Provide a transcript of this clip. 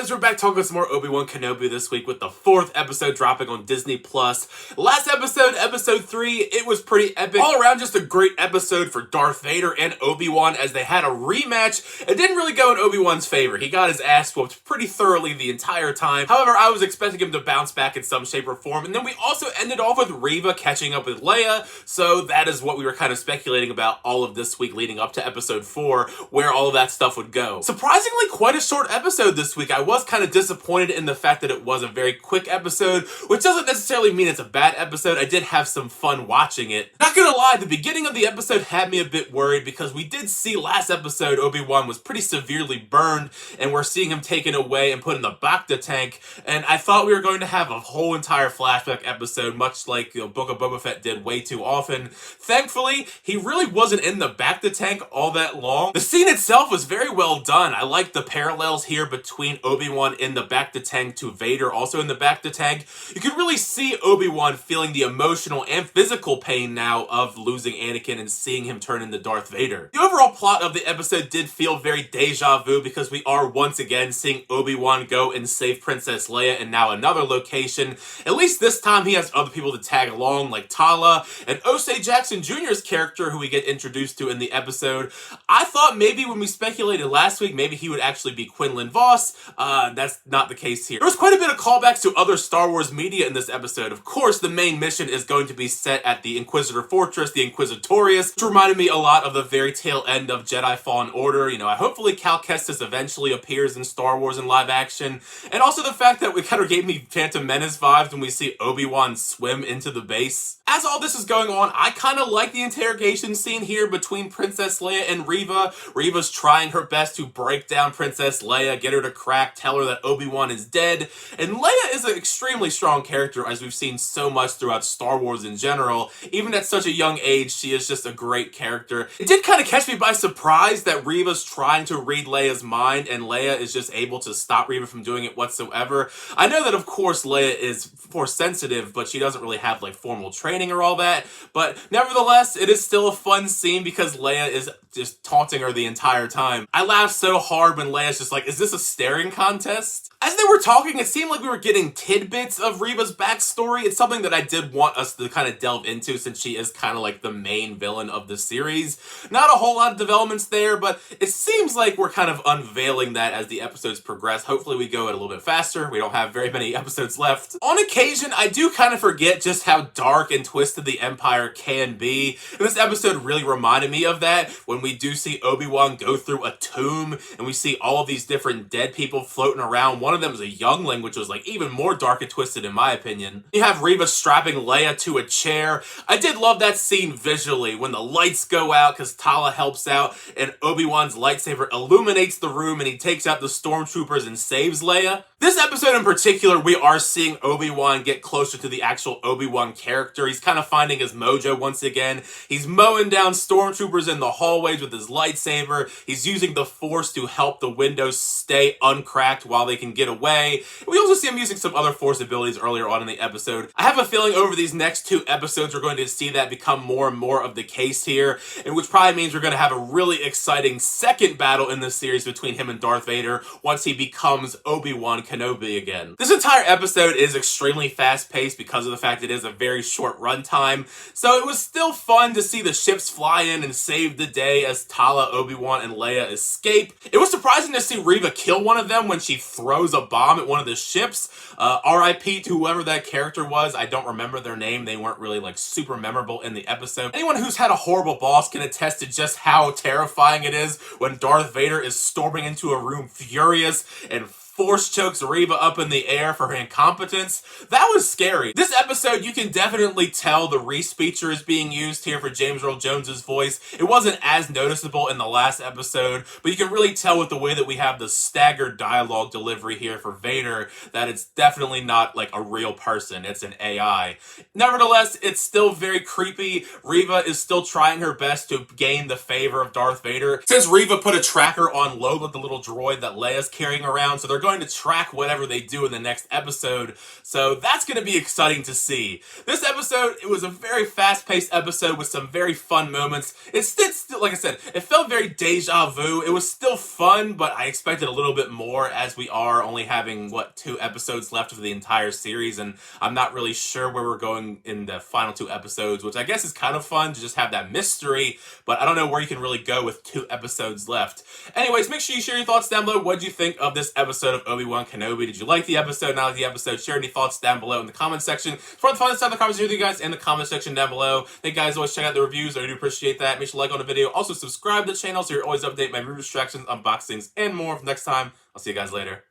fans, we're back talking some more Obi-Wan Kenobi this week with the 4th episode dropping on Disney+. Last episode, episode 3, it was pretty epic. All around just a great episode for Darth Vader and Obi-Wan as they had a rematch. It didn't really go in Obi-Wan's favor. He got his ass whooped pretty thoroughly the entire time. However, I was expecting him to bounce back in some shape or form. And then we also ended off with Reva catching up with Leia. So that is what we were kind of speculating about all of this week leading up to episode 4, where all of that stuff would go. Surprisingly, quite a short episode this week. I was kind of disappointed in the fact that it was a very quick episode, which doesn't necessarily mean it's a bad episode. I did have some fun watching it. Not gonna lie, the beginning of the episode had me a bit worried because we did see last episode Obi-Wan was pretty severely burned and we're seeing him taken away and put in the Bacta tank, and I thought we were going to have a whole entire flashback episode, much like Book of Boba Fett did way too often. Thankfully, he really wasn't in the Bacta tank all that long. The scene itself was very well done. I like the parallels here between Obi-Wan in the Bacta tank to Vader also in the Bacta tank. You can really see Obi-Wan feeling the emotional and physical pain now of losing Anakin and seeing him turn into Darth Vader. The overall plot of the episode did feel very deja vu because we are once again seeing Obi-Wan go and save Princess Leia in now another location. At least this time he has other people to tag along like Tala and Osei Jackson Jr.'s character who we get introduced to in the episode. I thought maybe when we speculated last week maybe he would actually be Quinlan Vos. That's not the case here. There was quite a bit of callbacks to other Star Wars media in this episode. Of course, the main mission is going to be set at the Inquisitor Fortress, the Inquisitorius, which reminded me a lot of the very tail end of Jedi Fallen Order. You know, hopefully Cal Kestis eventually appears in Star Wars in live action. And also the fact that it kind of gave me Phantom Menace vibes when we see Obi-Wan swim into the base. As all this is going on, I kind of like the interrogation scene here between Princess Leia and Reva. Reva's trying her best to break down Princess Leia, get her to crack, tell her that Obi-Wan is dead. And Leia is an extremely strong character, as we've seen so much throughout Star Wars in general. Even at such a young age, she is just a great character. It did kind of catch me by surprise that Reva's trying to read Leia's mind and Leia is just able to stop Reva from doing it whatsoever. I know that of course Leia is force sensitive, but she doesn't really have like formal training or all that. But nevertheless, it is still a fun scene because Leia is just taunting her the entire time. I laughed so hard when Leia's just like, is this a staring contest? As they were talking, it seemed like we were getting tidbits of Reva's backstory. It's something that I did want us to kind of delve into since she is kind of like the main villain of the series. Not a whole lot of developments there, but it seems like we're kind of unveiling that as the episodes progress. Hopefully we go at a little bit faster. We don't have very many episodes left. On occasion, I do kind of forget just how dark and twisted the Empire can be. And this episode really reminded me of that when we do see Obi-Wan go through a tomb and we see all of these different dead people floating around. One of them is a youngling, which was like even more dark and twisted in my opinion. You have Reva strapping Leia to a chair. I did love that scene visually when the lights go out because Tala helps out and Obi-Wan's lightsaber illuminates the room and he takes out the stormtroopers and saves Leia. This episode in particular, we are seeing Obi-Wan get closer to the actual Obi-Wan character. He's kind of finding his mojo once again. He's mowing down stormtroopers in the hallways with his lightsaber. He's using the Force to help the windows stay uncracked while they can get away. We also see him using some other Force abilities earlier on in the episode. I have a feeling over these next 2 episodes, we're going to see that become more and more of the case here, and which probably means we're going to have a really exciting second battle in this series between him and Darth Vader once he becomes Obi-Wan Kenobi again. This entire episode is extremely fast-paced because of the fact it is a very short runtime, so it was still fun to see the ships fly in and save the day as Tala, Obi-Wan, and Leia escape. It was surprising to see Reva kill one of them when she throws a bomb at one of the ships. R.I.P. to whoever that character was. I don't remember their name. They weren't really like super memorable in the episode. Anyone who's had a horrible boss can attest to just how terrifying it is when Darth Vader is storming into a room furious and Force chokes Reva up in the air for her incompetence. That was scary. This episode, you can definitely tell the Reese feature is being used here for James Earl Jones's voice. It wasn't as noticeable in the last episode, but you can really tell with the way that we have the staggered dialogue delivery here for Vader that it's definitely not like a real person. It's an AI. Nevertheless, it's still very creepy. Reva is still trying her best to gain the favor of Darth Vader. Since Reva put a tracker on Lola, the little droid that Leia's carrying around, so they're going to track whatever they do in the next episode. So that's going to be exciting to see. This episode, it was a very fast-paced episode with some very fun moments. It's still, like I said, it felt very deja vu. It was still fun, but I expected a little bit more, as we are only having, 2 episodes left of the entire series, and I'm not really sure where we're going in the final 2 episodes, which I guess is kind of fun to just have that mystery, but I don't know where you can really go with 2 episodes left. Anyways, make sure you share your thoughts down below. What did you think of this episode of Obi-Wan Kenobi? Did you like the episode, not like the episode? Share any thoughts down below in the comment section. It's fun to have the conversation with you guys in the comment section down below. Thank you guys, always check out the reviews. I do appreciate that. Make sure to like on the video. Also subscribe to the channel so you're always updated my review distractions, unboxings, and more. Next time, I'll see you guys later.